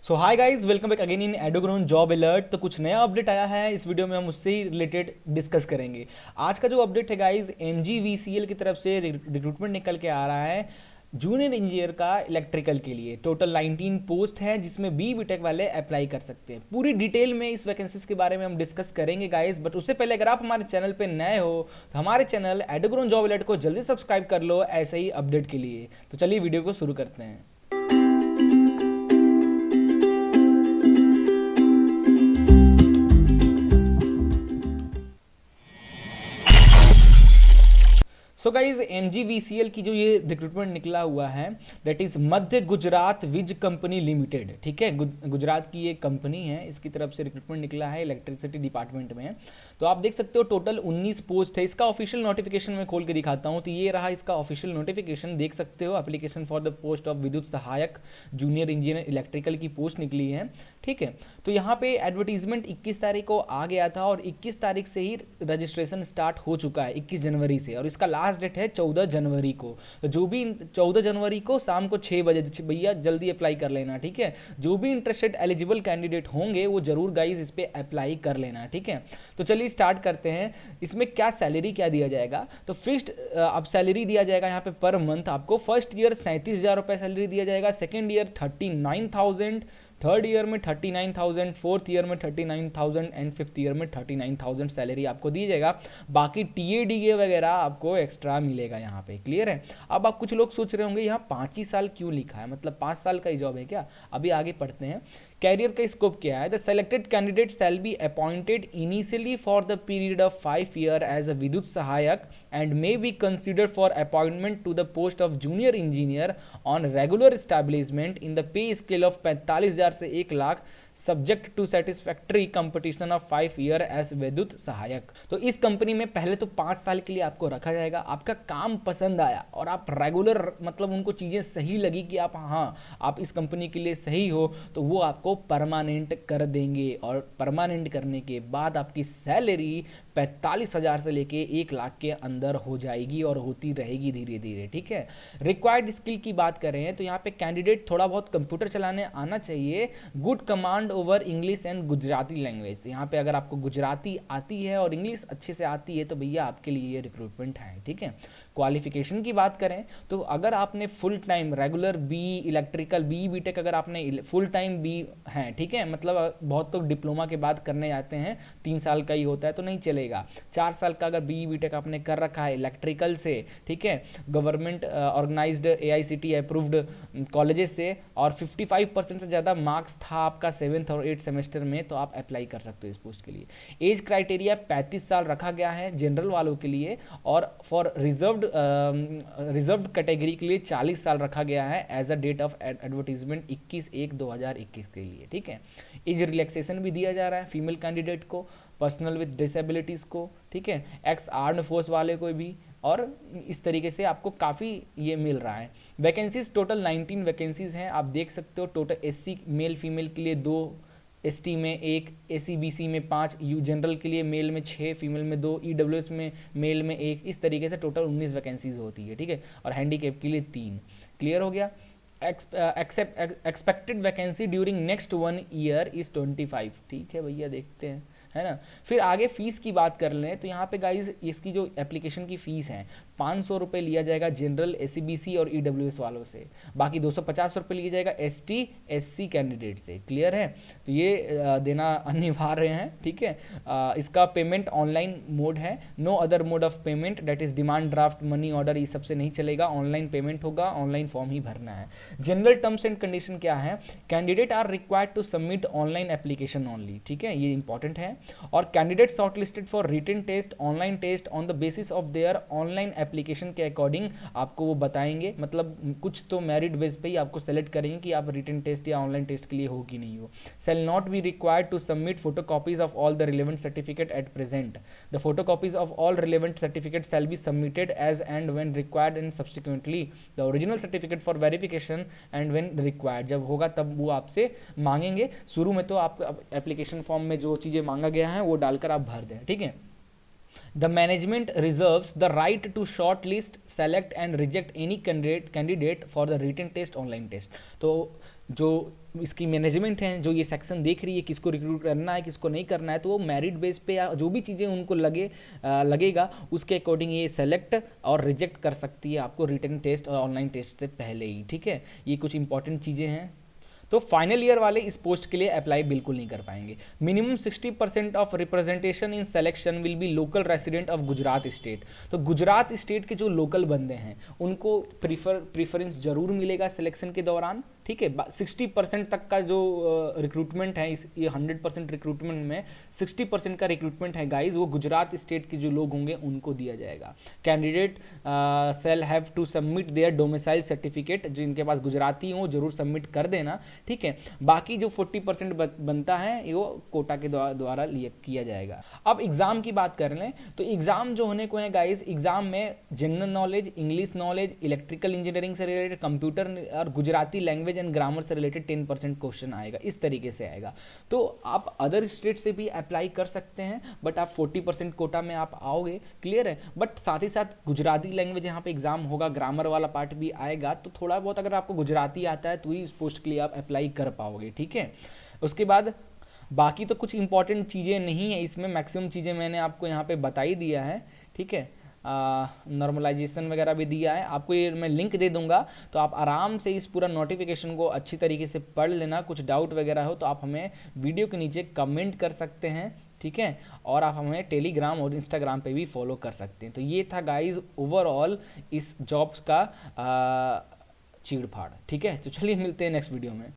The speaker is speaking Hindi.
So hi guys, welcome back again in एडोग्रोन जॉब अलर्ट। तो कुछ नया अपडेट आया है इस वीडियो में, हम उससे ही रिलेटेड डिस्कस करेंगे। आज का जो अपडेट है गाइस, एमजीवीसीएल की तरफ से रिक्रूटमेंट निकल के आ रहा है जूनियर इंजीनियर का इलेक्ट्रिकल के लिए। टोटल 19 पोस्ट है जिसमें बी बीटेक वाले अप्लाई कर सकते हैं। पूरी डिटेल में इस वैकेंसीज के बारे में हम डिस्कस करेंगे गाइस, बट उससे पहले अगर आप हमारे चैनल पे नए हो तो हमारे चैनल एडोग्रोन जॉब अलर्ट को जल्दी सब्सक्राइब कर लो ऐसे ही अपडेट के लिए। तो चलिए वीडियो को शुरू करते हैं। सो गाइज एमजीवीसीएल की जो ये रिक्रूटमेंट निकला हुआ है, that is Madhya Gujarat Vij company limited. ठीक है, गुजरात की ये कंपनी है, इसकी तरफ से रिक्रूटमेंट निकला है, इलेक्ट्रिसिटी डिपार्टमेंट में है। तो आप देख सकते हो टोटल 19 पोस्ट है। इसका ऑफिशियल नोटिफिकेशन मैं खोल के दिखाता हूँ। तो ये रहा इसका ऑफिशियल नोटिफिकेशन, देख सकते हो। Application for the post of विद्युत सहायक जूनियर इंजीनियर इलेक्ट्रिकल की पोस्ट निकली है। ठीक है, तो यहाँ पे एडवर्टीजमेंट 21 तारीख को आ गया था और 21 तारीख से ही रजिस्ट्रेशन स्टार्ट हो चुका है, 21 जनवरी से, और इसका लास्ट डेट है 14 जनवरी को। तो जो भी 14 जनवरी को शाम को 6 बजे भैया जल्दी अप्लाई कर लेना। ठीक है, जो भी इंटरेस्टेड एलिजिबल कैंडिडेट होंगे वो जरूर गाइज इस पर अप्लाई कर लेना। ठीक है, तो चलिए स्टार्ट करते हैं। इसमें क्या सैलरी क्या दिया जाएगा, तो फिक्स्ड अब सैलरी दिया जाएगा यहाँ पे पर मंथ आपको। फर्स्ट ईयर 37,000 रुपये सैलरी दिया जाएगा, सेकेंड ईयर 39,000, थर्ड ईयर में 39,000, फोर्थ ईयर में 39,000 एंड फिफ्थ ईयर में 39,000 सैलरी आपको दी जाएगा। बाकी टीए वगैरह आपको एक्स्ट्रा मिलेगा यहाँ पे। क्लियर है। अब आप कुछ लोग सोच रहे होंगे यहाँ 5 ही साल क्यों लिखा है, मतलब 5 साल का ही जॉब है क्या। अभी आगे पढ़ते हैं। कैरियर का स्कोप क्या है। The selected candidate shall be appointed initially for the period of 5 year as a Vidyut Sahayak and may be considered for appointment to the post of junior engineer on regular establishment in the pay scale of 45,000 से 1 lakh, subject to satisfactory competition of 5 year as Vidyut Sahayak. तो इस कंपनी में पहले तो 5 साल के लिए आपको रखा जाएगा। आपका काम पसंद आया और आप रेगुलर, मतलब उनको चीज़ें सही लगी कि आप आप इस कंपनी के लिए सही हो, तो वो आपको परमानेंट कर देंगे। और परमानेंट करने के बाद आपकी सैलरी 45,000 से लेके 1 लाख के अंदर हो जाएगी और होती रहेगी धीरे धीरे। ठीक है, रिक्वायर्ड स्किल की बात करें तो यहाँ पे कैंडिडेट थोड़ा बहुत कंप्यूटर चलाने आना चाहिए, good command over English and Gujarati language. तो यहाँ पे अगर आपको गुजराती आती है और इंग्लिश अच्छे से आती है तो भैया आपके लिए ये रिक्रूटमेंट है। ठीक है, क्वालिफिकेशन की बात करें तो अगर आपने full time regular B electrical B BTech, अगर आपने फुल टाइम बी है, ठीक है, मतलब बहुत तो डिप्लोमा के बाद करने जाते हैं, 3 साल का ही होता है तो नहीं चलेगा। 4 साल का अगर बी बीटेक आपने कर रखा है इलेक्ट्रिकल से, ठीक है, government organised AICTE approved colleges से, और 55% से ज़्यादा मार्क्स था आपका 7th और 8th सेमेस्टर में, तो आप अप्लाई कर सकते हो इस पोस्ट के लिए। एज क्राइटेरिया 35 साल रखा गया है जनरल वालों के लिए, और फॉर रिजर्व्ड कैटेगरी के लिए 40 साल रखा गया है as a date of advertisement 21/1/2021 के लिए। ठीक है, एज रिलैक्सेशन भी दिया जा रहा है फीमेल कैंडिडेट को, पर्सनल विद डिसेबिलिटीज़ को, ठीक है, एक्स आर्म्ड फोर्स वाले को भी, और इस तरीके से आपको काफ़ी ये मिल रहा है। वैकेंसीज टोटल 19 वैकेंसीज हैं, आप देख सकते हो। टोटल एससी मेल फीमेल के लिए 2, एसटी में 1, एसी बीसी में 5, यू जनरल के लिए मेल में 6, फीमेल में 2, ईडब्ल्यूएस में मेल में 1, इस तरीके से टोटल 19 वैकेंसीज होती है। ठीक है, और हैंडीकैप के लिए 3। क्लियर हो गया। Expected vacancy during next 1 year is 25। ठीक है भैया, देखते हैं, है ना। फिर आगे फीस की बात कर लें तो यहाँ पे गाइज इसकी जो एप्लीकेशन की फ़ीस है 500 रुपये लिया जाएगा जनरल एसीबीसी और ईडब्ल्यूएस वालों से, बाकी 250 रुपये लिया जाएगा एसटी एससी कैंडिडेट से। क्लियर है, तो ये देना अनिवार्य है। ठीक है, इसका पेमेंट ऑनलाइन मोड है, no other mode of payment, date is demand draft money order, ये सबसे नहीं चलेगा, ऑनलाइन पेमेंट होगा, ऑनलाइन फॉर्म ही भरना है। जनरल टर्म्स एंड कंडीशन क्या है, candidate are required to submit online application only. ठीक है, ये इंपॉर्टेंट है। और candidate shortlisted for written test, online test on the basis of their online application के अकॉर्डिंग आपको वो बताएंगे, मतलब कुछ तो मेरिट बेस पे ही आपको सेलेक्ट करेंगे कि आप रिटन टेस्ट या ऑनलाइन टेस्ट के लिए हो कि नहीं हो। Shall not be required to submit photocopies of all the relevant certificate at present, the photocopies of all relevant certificate shall be submitted as and when required and subsequently the original certificate for verification and when required, जब होगा तब वो आपसे मांगेंगे। शुरू में तो आप एप्लीकेशन फॉर्म में जो चीज़ें मांगा गया है वो डालकर आप भर दें। ठीक है, The management reserves the right to shortlist, select and reject any candidate for the written test, online test. तो जो इसकी मैनेजमेंट है, जो ये सेक्शन देख रही है किसको रिक्रूट करना है किसको नहीं करना है, तो वो मेरिट बेस पे या जो भी चीज़ें उनको लगेगा उसके अकॉर्डिंग ये सेलेक्ट और रिजेक्ट कर सकती है आपको रिटन टेस्ट और ऑनलाइन टेस्ट से पहले ही। ठीक है, ये कुछ इंपॉर्टेंट चीज़ें हैं। तो फाइनल ईयर वाले इस पोस्ट के लिए अप्लाई बिल्कुल नहीं कर पाएंगे। Minimum 60% of representation in selection will be local resident of Gujarat state. तो गुजरात स्टेट के जो लोकल बंदे हैं उनको प्रीफरेंस जरूर मिलेगा सिलेक्शन के दौरान। ठीक है, 60% तक का जो रिक्रूटमेंट है इस ये 100% रिक्रूटमेंट में 60% का रिक्रूटमेंट है गाइज, वो गुजरात स्टेट के जो लोग होंगे उनको दिया जाएगा। Candidate shall have to submit their domicile certificate, जो इनके पास गुजराती हो जरूर सबमिट कर देना। ठीक है, बाकी जो 40% बनता है वो कोटा के द्वारा किया जाएगा। अब एग्जाम की बात कर लें तो एग्जाम जो होने को है गाइज, एग्जाम में general knowledge, English knowledge, electrical engineering से रिलेटेड, कंप्यूटर और गुजराती लैंग्वेज एंड ग्रामर से रिलेटेड 10% क्वेश्चन आएगा, इस तरीके से आएगा। तो आप अदर स्टेट से भी अप्लाई कर सकते हैं, बट आप 40% कोटा में आप आओगे, क्लियर है। बट साथ ही साथ गुजराती लैंग्वेज यहाँ पे एग्जाम होगा, ग्रामर वाला पार्ट भी आएगा, तो थोड़ा बहुत अगर आपको गुजराती आता है तो ही इस पोस्ट के लिए आप अप्लाई कर पाओगे। ठीक है, उसके बाद बाकी तो कुछ इंपॉर्टेंट चीज़ें नहीं है इसमें, मैक्सिमम चीज़ें मैंने आपको यहाँ पे बता ही दिया है। ठीक है, नॉर्मलाइजेशन वगैरह भी दिया है आपको, ये मैं लिंक दे दूंगा, तो आप आराम से इस पूरा नोटिफिकेशन को अच्छी तरीके से पढ़ लेना। कुछ डाउट वगैरह हो तो आप हमें वीडियो के नीचे कमेंट कर सकते हैं। ठीक है, और आप हमें टेलीग्राम और इंस्टाग्राम पे भी फॉलो कर सकते हैं। तो ये था गाइज ओवरऑल इस जॉब्स का चीड़ फाड़। ठीक है, तो चलिए मिलते हैं नेक्स्ट वीडियो में।